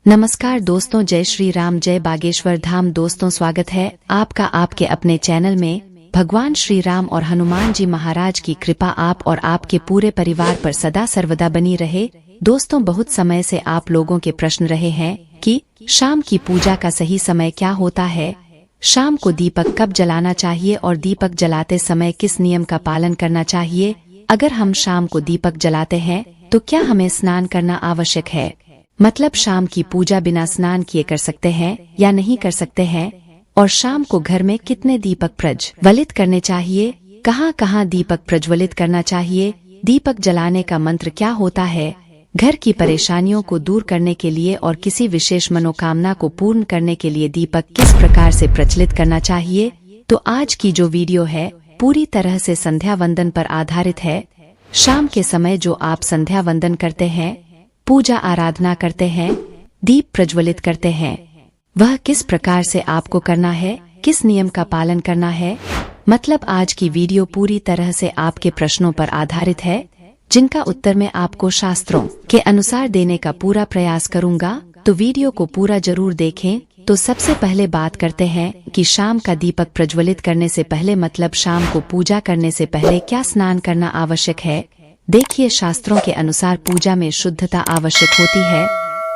नमस्कार दोस्तों, जय श्री राम, जय बागेश्वर धाम। दोस्तों, स्वागत है आपका आपके अपने चैनल में। भगवान श्री राम और हनुमान जी महाराज की कृपा आप और आपके पूरे परिवार पर सदा सर्वदा बनी रहे। दोस्तों, बहुत समय से आप लोगों के प्रश्न रहे हैं कि शाम की पूजा का सही समय क्या होता है, शाम को दीपक कब जलाना चाहिए और दीपक जलाते समय किस नियम का पालन करना चाहिए। अगर हम शाम को दीपक जलाते हैं तो क्या हमें स्नान करना आवश्यक है, मतलब शाम की पूजा बिना स्नान किए कर सकते हैं या नहीं कर सकते हैं, और शाम को घर में कितने दीपक प्रज्वलित करने चाहिए, कहाँ कहाँ दीपक प्रज्वलित करना चाहिए, दीपक जलाने का मंत्र क्या होता है, घर की परेशानियों को दूर करने के लिए और किसी विशेष मनोकामना को पूर्ण करने के लिए दीपक किस प्रकार से प्रज्वलित करना चाहिए। तो आज की जो वीडियो है पूरी तरह से संध्या वंदन पर आधारित है। शाम के समय जो आप संध्या वंदन करते हैं, पूजा आराधना करते हैं, दीप प्रज्वलित करते हैं, वह किस प्रकार से आपको करना है, किस नियम का पालन करना है। मतलब आज की वीडियो पूरी तरह से आपके प्रश्नों पर आधारित है, जिनका उत्तर मैं आपको शास्त्रों के अनुसार देने का पूरा प्रयास करूंगा। तो वीडियो को पूरा जरूर देखें। तो सबसे पहले बात करते हैं कि शाम का दीपक प्रज्वलित करने से पहले, मतलब शाम को पूजा करने से पहले क्या स्नान करना आवश्यक है। देखिए, शास्त्रों के अनुसार पूजा में शुद्धता आवश्यक होती है।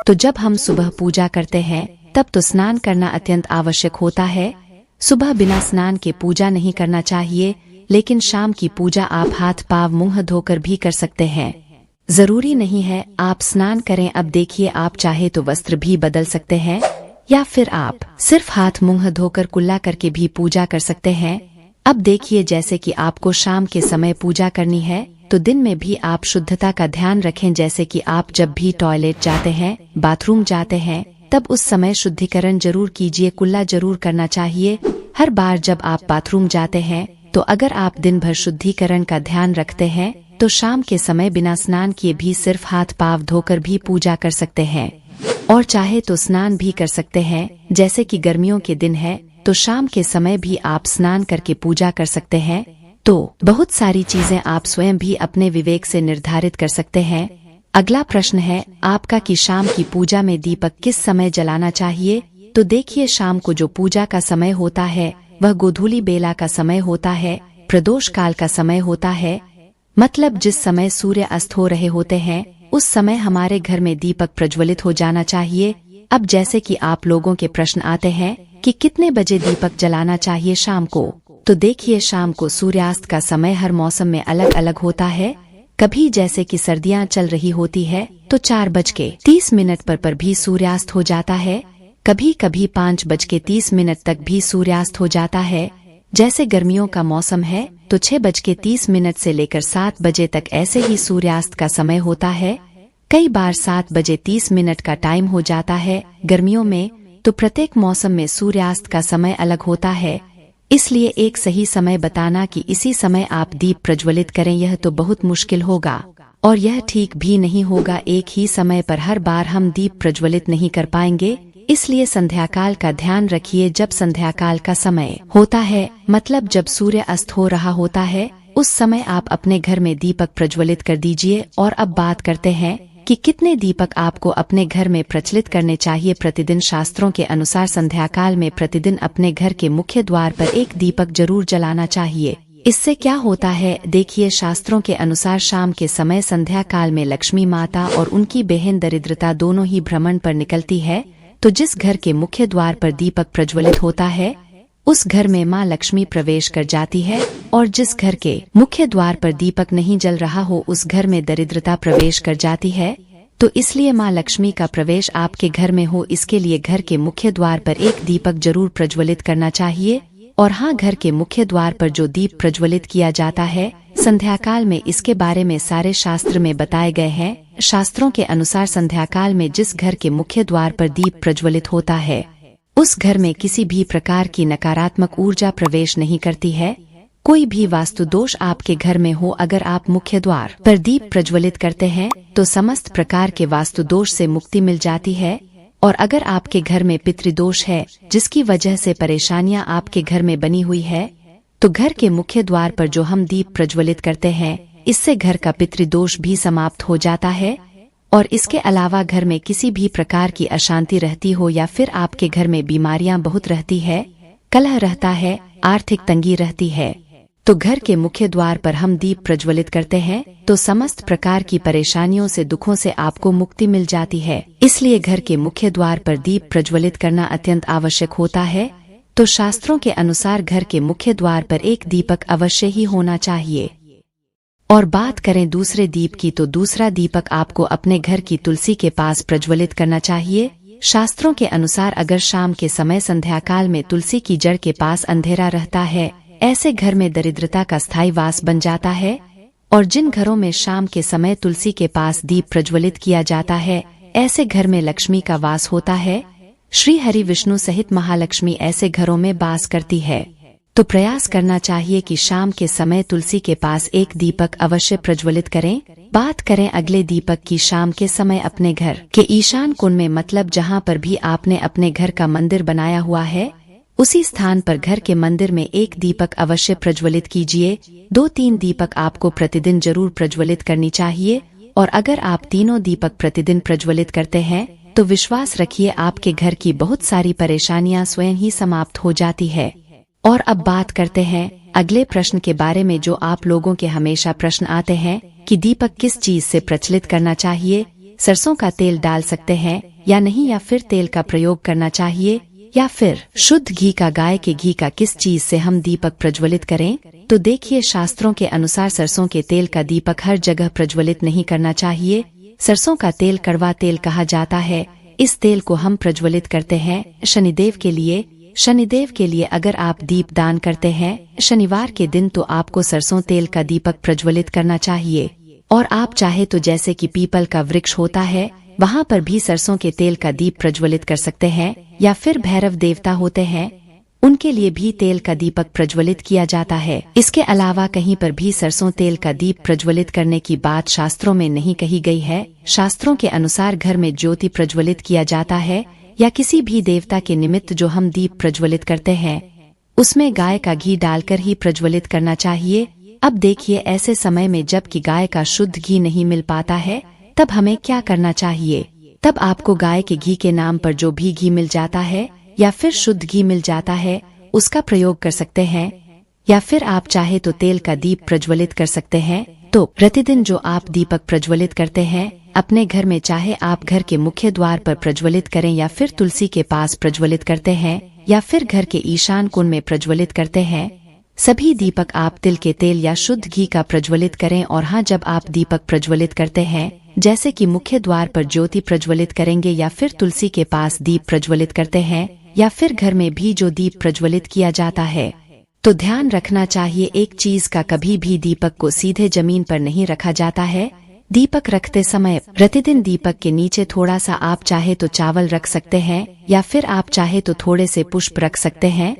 तो जब हम सुबह पूजा करते हैं तब तो स्नान करना अत्यंत आवश्यक होता है। सुबह बिना स्नान के पूजा नहीं करना चाहिए, लेकिन शाम की पूजा आप हाथ पाँव मुंह धोकर भी कर सकते हैं। जरूरी नहीं है आप स्नान करें। अब देखिए, आप चाहे तो वस्त्र भी बदल सकते हैं या फिर आप सिर्फ हाथ मुंह धोकर कुल्ला करके भी पूजा कर सकते हैं। अब देखिए, जैसे कि आपको शाम के समय पूजा करनी है तो दिन में भी आप शुद्धता का ध्यान रखें। जैसे कि आप जब भी टॉयलेट जाते हैं, बाथरूम जाते हैं, तब उस समय शुद्धिकरण जरूर कीजिए, कुल्ला जरूर करना चाहिए। हर बार जब आप बाथरूम जाते हैं तो अगर आप दिन भर शुद्धिकरण का ध्यान रखते हैं तो शाम के समय बिना स्नान किए भी सिर्फ हाथ पाँव धोकर भी पूजा कर सकते हैं, और चाहे तो स्नान भी कर सकते हैं। जैसे कि गर्मियों के दिन है तो शाम के समय भी आप स्नान करके पूजा कर सकते हैं। तो बहुत सारी चीजें आप स्वयं भी अपने विवेक से निर्धारित कर सकते हैं। अगला प्रश्न है आपका कि शाम की पूजा में दीपक किस समय जलाना चाहिए। तो देखिए, शाम को जो पूजा का समय होता है वह गोधूली बेला का समय होता है, प्रदोष काल का समय होता है। मतलब जिस समय सूर्य अस्त हो रहे होते हैं उस समय हमारे घर में दीपक प्रज्वलित हो जाना चाहिए। अब जैसे कि आप लोगों के प्रश्न आते हैं कि कितने बजे दीपक जलाना चाहिए शाम को। तो देखिए, शाम को सूर्यास्त का समय हर मौसम में अलग अलग होता है। कभी जैसे कि सर्दियां चल रही होती है तो 4:30 पर भी सूर्यास्त हो जाता है। कभी कभी 5:30 तक भी सूर्यास्त हो जाता है। जैसे गर्मियों का मौसम है तो 6:30 से लेकर 7 बजे तक ऐसे ही सूर्यास्त का समय होता है। कई बार 7:30 का टाइम हो जाता है गर्मियों में। तो प्रत्येक मौसम में सूर्यास्त का समय अलग होता है, इसलिए एक सही समय बताना कि इसी समय आप दीप प्रज्वलित करें, यह तो बहुत मुश्किल होगा और यह ठीक भी नहीं होगा। एक ही समय पर हर बार हम दीप प्रज्वलित नहीं कर पाएंगे, इसलिए संध्याकाल का ध्यान रखिए। जब संध्याकाल का समय होता है, मतलब जब सूर्य अस्त हो रहा होता है, उस समय आप अपने घर में दीपक प्रज्वलित कर दीजिए। और अब बात करते हैं कि कितने दीपक आपको अपने घर में प्रज्वलित करने चाहिए प्रतिदिन। शास्त्रों के अनुसार संध्याकाल में प्रतिदिन अपने घर के मुख्य द्वार पर एक दीपक जरूर जलाना चाहिए। इससे क्या होता है, देखिए, शास्त्रों के अनुसार शाम के समय संध्या काल में लक्ष्मी माता और उनकी बहन दरिद्रता दोनों ही भ्रमण पर निकलती है। तो जिस घर के मुख्य द्वार पर दीपक प्रज्वलित होता है उस घर में माँ लक्ष्मी प्रवेश कर जाती है, और जिस घर के मुख्य द्वार पर दीपक नहीं जल रहा हो उस घर में दरिद्रता प्रवेश कर जाती है। तो इसलिए माँ लक्ष्मी का प्रवेश आपके घर में हो, इसके लिए घर के मुख्य द्वार पर एक दीपक जरूर प्रज्वलित करना चाहिए। और हाँ, घर के मुख्य द्वार पर जो दीप प्रज्वलित किया जाता है संध्याकाल में, इसके बारे में सारे शास्त्र में बताए गए हैं। शास्त्रों के अनुसार संध्याकाल में जिस घर के मुख्य द्वार पर दीप प्रज्वलित होता है उस घर में किसी भी प्रकार की नकारात्मक ऊर्जा प्रवेश नहीं करती है। कोई भी वास्तु दोष आपके घर में हो, अगर आप मुख्य द्वार पर दीप प्रज्वलित करते हैं तो समस्त प्रकार के वास्तु दोष से मुक्ति मिल जाती है। और अगर आपके घर में पितृदोष है जिसकी वजह से परेशानियां आपके घर में बनी हुई है, तो घर के मुख्य द्वार पर जो हम दीप प्रज्वलित करते हैं इससे घर का पितृदोष भी समाप्त हो जाता है। और इसके अलावा घर में किसी भी प्रकार की अशांति रहती हो या फिर आपके घर में बीमारियां बहुत रहती है, कलह रहता है, आर्थिक तंगी रहती है, तो घर के मुख्य द्वार पर हम दीप प्रज्वलित करते हैं तो समस्त प्रकार की परेशानियों से, दुखों से आपको मुक्ति मिल जाती है। इसलिए घर के मुख्य द्वार पर दीप प्रज्वलित करना अत्यंत आवश्यक होता है। तो शास्त्रों के अनुसार घर के मुख्य द्वार पर एक दीपक अवश्य ही होना चाहिए। और बात करें दूसरे दीप की, तो दूसरा दीपक आपको अपने घर की तुलसी के पास प्रज्वलित करना चाहिए। शास्त्रों के अनुसार अगर शाम के समय संध्या काल में तुलसी की जड़ के पास अंधेरा रहता है, ऐसे घर में दरिद्रता का स्थायी वास बन जाता है। और जिन घरों में शाम के समय तुलसी के पास दीप प्रज्वलित किया जाता है, ऐसे घर में लक्ष्मी का वास होता है। श्री हरि विष्णु सहित महालक्ष्मी ऐसे घरों में वास करती है। तो प्रयास करना चाहिए कि शाम के समय तुलसी के पास एक दीपक अवश्य प्रज्वलित करें। बात करें अगले दीपक की, शाम के समय अपने घर के ईशान कोण में, मतलब जहां पर भी आपने अपने घर का मंदिर बनाया हुआ है, उसी स्थान पर घर के मंदिर में एक दीपक अवश्य प्रज्वलित कीजिए। 2-3 दीपक आपको प्रतिदिन जरूर प्रज्वलित करनी चाहिए। और अगर आप तीनों दीपक प्रतिदिन प्रज्वलित करते हैं तो विश्वास रखिए आपके घर की बहुत सारी परेशानियां स्वयं ही समाप्त हो जाती है। और अब बात करते हैं अगले प्रश्न के बारे में, जो आप लोगों के हमेशा प्रश्न आते हैं कि दीपक किस चीज से प्रज्वलित करना चाहिए, सरसों का तेल डाल सकते हैं या नहीं, या फिर तेल का प्रयोग करना चाहिए, या फिर शुद्ध घी का, गाय के घी का, किस चीज से हम दीपक प्रज्वलित करें। तो देखिए, शास्त्रों के अनुसार सरसों के तेल का दीपक हर जगह प्रज्वलित नहीं करना चाहिए। सरसों का तेल कड़वा तेल कहा जाता है। इस तेल को हम प्रज्वलित करते हैं शनिदेव के लिए। शनिदेव के लिए अगर आप दीप दान करते हैं शनिवार के दिन, तो आपको सरसों तेल का दीपक प्रज्वलित करना चाहिए। और आप चाहे तो जैसे कि पीपल का वृक्ष होता है, वहाँ पर भी सरसों के तेल का दीप प्रज्वलित कर सकते हैं। या फिर भैरव देवता होते हैं, उनके लिए भी तेल का दीपक प्रज्वलित किया जाता है। इसके अलावा कहीं पर भी सरसों तेल का दीप प्रज्वलित करने की बात शास्त्रों में नहीं कही गई है। शास्त्रों के अनुसार घर में ज्योति प्रज्वलित किया जाता है या किसी भी देवता के निमित्त जो हम दीप प्रज्वलित करते हैं, उसमें गाय का घी डालकर ही प्रज्वलित करना चाहिए। अब देखिए, ऐसे समय में जबकि गाय का शुद्ध घी नहीं मिल पाता है, तब हमें क्या करना चाहिए। तब आपको गाय के घी के नाम पर जो भी घी मिल जाता है या फिर शुद्ध घी मिल जाता है, उसका प्रयोग कर सकते हैं। या फिर आप चाहे तो तेल का दीप प्रज्वलित कर सकते हैं। तो प्रतिदिन जो आप दीपक प्रज्वलित करते हैं अपने घर में, चाहे आप घर के मुख्य द्वार पर प्रज्वलित करें या फिर तुलसी के पास प्रज्वलित करते हैं या फिर घर के ईशान कोण में प्रज्वलित करते हैं, सभी दीपक आप तिल के तेल या शुद्ध घी का प्रज्वलित करें। और हाँ, जब आप दीपक प्रज्वलित करते हैं, जैसे कि मुख्य द्वार पर ज्योति प्रज्वलित करेंगे या फिर तुलसी के पास दीप प्रज्वलित करते हैं या फिर घर में भी जो दीप प्रज्वलित किया जाता है, तो ध्यान रखना चाहिए एक चीज का, कभी भी दीपक को सीधे जमीन पर नहीं रखा जाता है। दीपक रखते समय प्रतिदिन दीपक के नीचे थोड़ा सा आप चाहे तो चावल रख सकते हैं या फिर आप चाहे तो थोड़े से पुष्प रख सकते हैं।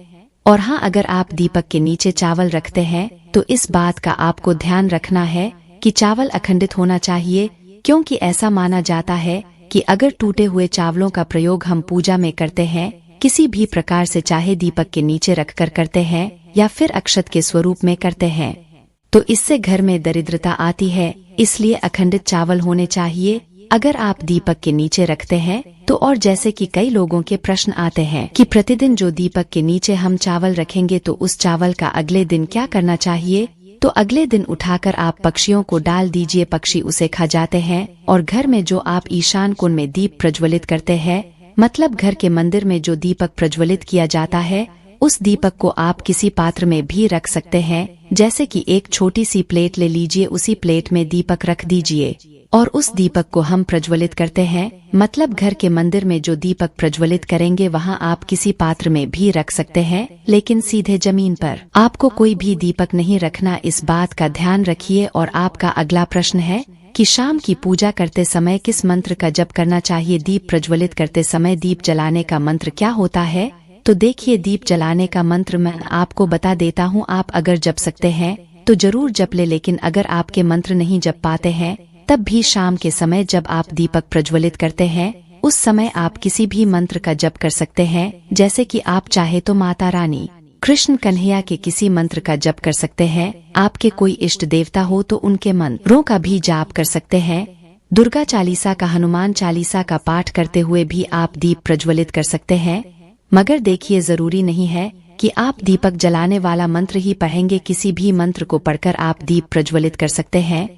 और हाँ, अगर आप दीपक के नीचे चावल रखते हैं तो इस बात का आपको ध्यान रखना है कि चावल अखंडित होना चाहिए, क्योंकि ऐसा माना जाता है कि अगर टूटे हुए चावलों का प्रयोग हम पूजा में करते हैं, किसी भी प्रकार से, चाहे दीपक के नीचे रखकर करते हैं या फिर अक्षत के स्वरूप में करते हैं, तो इससे घर में दरिद्रता आती है। इसलिए अखंडित चावल होने चाहिए अगर आप दीपक के नीचे रखते हैं तो। और जैसे कि कई लोगों के प्रश्न आते हैं कि प्रतिदिन जो दीपक के नीचे हम चावल रखेंगे तो उस चावल का अगले दिन क्या करना चाहिए। तो अगले दिन उठाकर आप पक्षियों को डाल दीजिए, पक्षी उसे खा जाते हैं। और घर में जो आप ईशान कोण में दीप प्रज्वलित करते हैं, मतलब घर के मंदिर में जो दीपक प्रज्वलित किया जाता है, उस दीपक को आप किसी पात्र में भी रख सकते हैं। जैसे कि एक छोटी सी प्लेट ले लीजिए, उसी प्लेट में दीपक रख दीजिए और उस दीपक को हम प्रज्वलित करते हैं। मतलब घर के मंदिर में जो दीपक प्रज्वलित करेंगे वहां आप किसी पात्र में भी रख सकते हैं, लेकिन सीधे जमीन पर आपको कोई भी दीपक नहीं रखना, इस बात का ध्यान रखिए। और आपका अगला प्रश्न है कि शाम की पूजा करते समय किस मंत्र का जप करना चाहिए। दीप प्रज्वलित करते समय दीप जलाने का मंत्र क्या होता है। तो देखिए, दीप जलाने का मंत्र मैं आपको बता देता हूँ। आप अगर जप सकते हैं तो जरूर जप ले, लेकिन अगर आपके मंत्र नहीं जप पाते हैं तब भी शाम के समय जब आप दीपक प्रज्वलित करते हैं उस समय आप किसी भी मंत्र का जप कर सकते हैं। जैसे कि आप चाहे तो माता रानी, कृष्ण कन्हैया के किसी मंत्र का जप कर सकते हैं। आपके कोई इष्ट देवता हो तो उनके मंत्रों का भी जाप कर सकते हैं। दुर्गा चालीसा का, हनुमान चालीसा का पाठ करते हुए भी आप दीप प्रज्वलित कर सकते हैं। मगर देखिए, जरूरी नहीं है कि आप दीपक जलाने वाला मंत्र ही पढ़ेंगे। किसी भी मंत्र को पढ़कर आप दीप प्रज्वलित कर सकते हैं,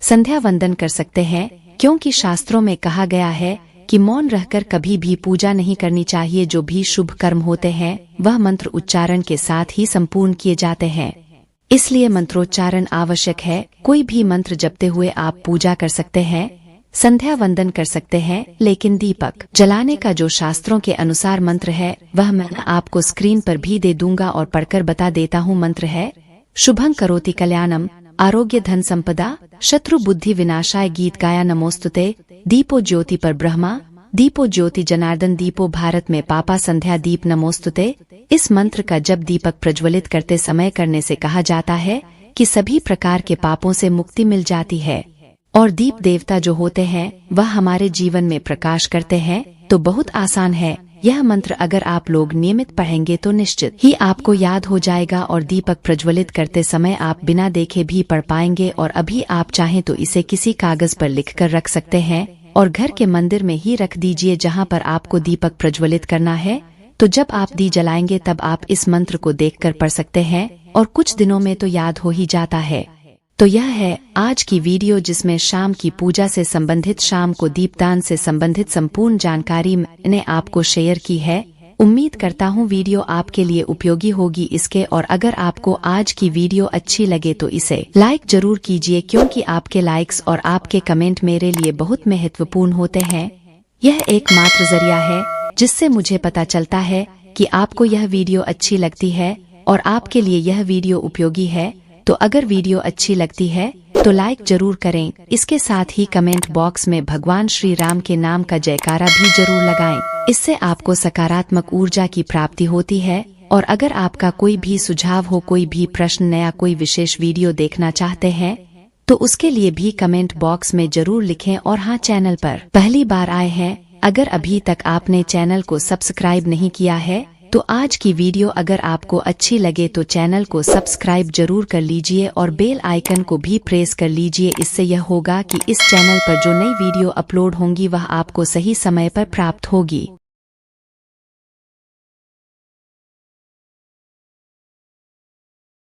संध्या वंदन कर सकते हैं, क्योंकि शास्त्रों में कहा गया है कि मौन रहकर कभी भी पूजा नहीं करनी चाहिए। जो भी शुभ कर्म होते हैं वह मंत्र उच्चारण के साथ ही संपूर्ण किए जाते हैं, इसलिए मंत्रोच्चारण आवश्यक है। कोई भी मंत्र जपते हुए आप पूजा कर सकते हैं, संध्या वंदन कर सकते हैं, लेकिन दीपक जलाने का जो शास्त्रों के अनुसार मंत्र है वह मैं आपको स्क्रीन पर भी दे दूंगा और पढ़कर बता देता हूँ। मंत्र है शुभं करोति कल्याणम, आरोग्य धन संपदा, शत्रु बुद्धि विनाशाय गीत गाया नमोस्तुते, दीपो ज्योति पर ब्रह्मा, दीपो ज्योति जनार्दन, दीपो भारत में पापा, संध्या दीप नमोस्तुते। इस मंत्र का जब दीपक प्रज्वलित करते समय करने से कहा जाता है कि सभी प्रकार के पापों से मुक्ति मिल जाती है और दीप देवता जो होते हैं वह हमारे जीवन में प्रकाश करते हैं। तो बहुत आसान है यह मंत्र, अगर आप लोग नियमित पढ़ेंगे तो निश्चित ही आपको याद हो जाएगा और दीपक प्रज्वलित करते समय आप बिना देखे भी पढ़ पाएंगे। और अभी आप चाहें तो इसे किसी कागज पर लिखकर रख सकते हैं और घर के मंदिर में ही रख दीजिए जहां पर आपको दीपक प्रज्वलित करना है। तो जब आप दी जलाएंगे तब आप इस मंत्र को देखकर पढ़ सकते हैं और कुछ दिनों में तो याद हो ही जाता है। तो यह है आज की वीडियो, जिसमें शाम की पूजा से संबंधित, शाम को दीपदान से संबंधित संपूर्ण जानकारी मैंने आपको शेयर की है। उम्मीद करता हूँ वीडियो आपके लिए उपयोगी होगी इसके। और अगर आपको आज की वीडियो अच्छी लगे तो इसे लाइक जरूर कीजिए, क्योंकि आपके लाइक्स और आपके कमेंट मेरे लिए बहुत महत्वपूर्ण होते हैं। यह एकमात्र जरिया है जिससे मुझे पता चलता है कि आपको यह वीडियो अच्छी लगती है और आपके लिए यह वीडियो उपयोगी है। तो अगर वीडियो अच्छी लगती है तो लाइक जरूर करें। इसके साथ ही कमेंट बॉक्स में भगवान श्री राम के नाम का जयकारा भी जरूर लगाएं। इससे आपको सकारात्मक ऊर्जा की प्राप्ति होती है। और अगर आपका कोई भी सुझाव हो, कोई भी प्रश्न, नया कोई विशेष वीडियो देखना चाहते हैं तो उसके लिए भी कमेंट बॉक्स में जरूर लिखें। और हाँ, चैनल पर पहली बार आए हैं, अगर अभी तक आपने चैनल को सब्सक्राइब नहीं किया है तो आज की वीडियो अगर आपको अच्छी लगे तो चैनल को सब्सक्राइब जरूर कर लीजिए और बेल आइकन को भी प्रेस कर लीजिए। इससे यह होगा कि इस चैनल पर जो नई वीडियो अपलोड होंगी वह आपको सही समय पर प्राप्त होगी।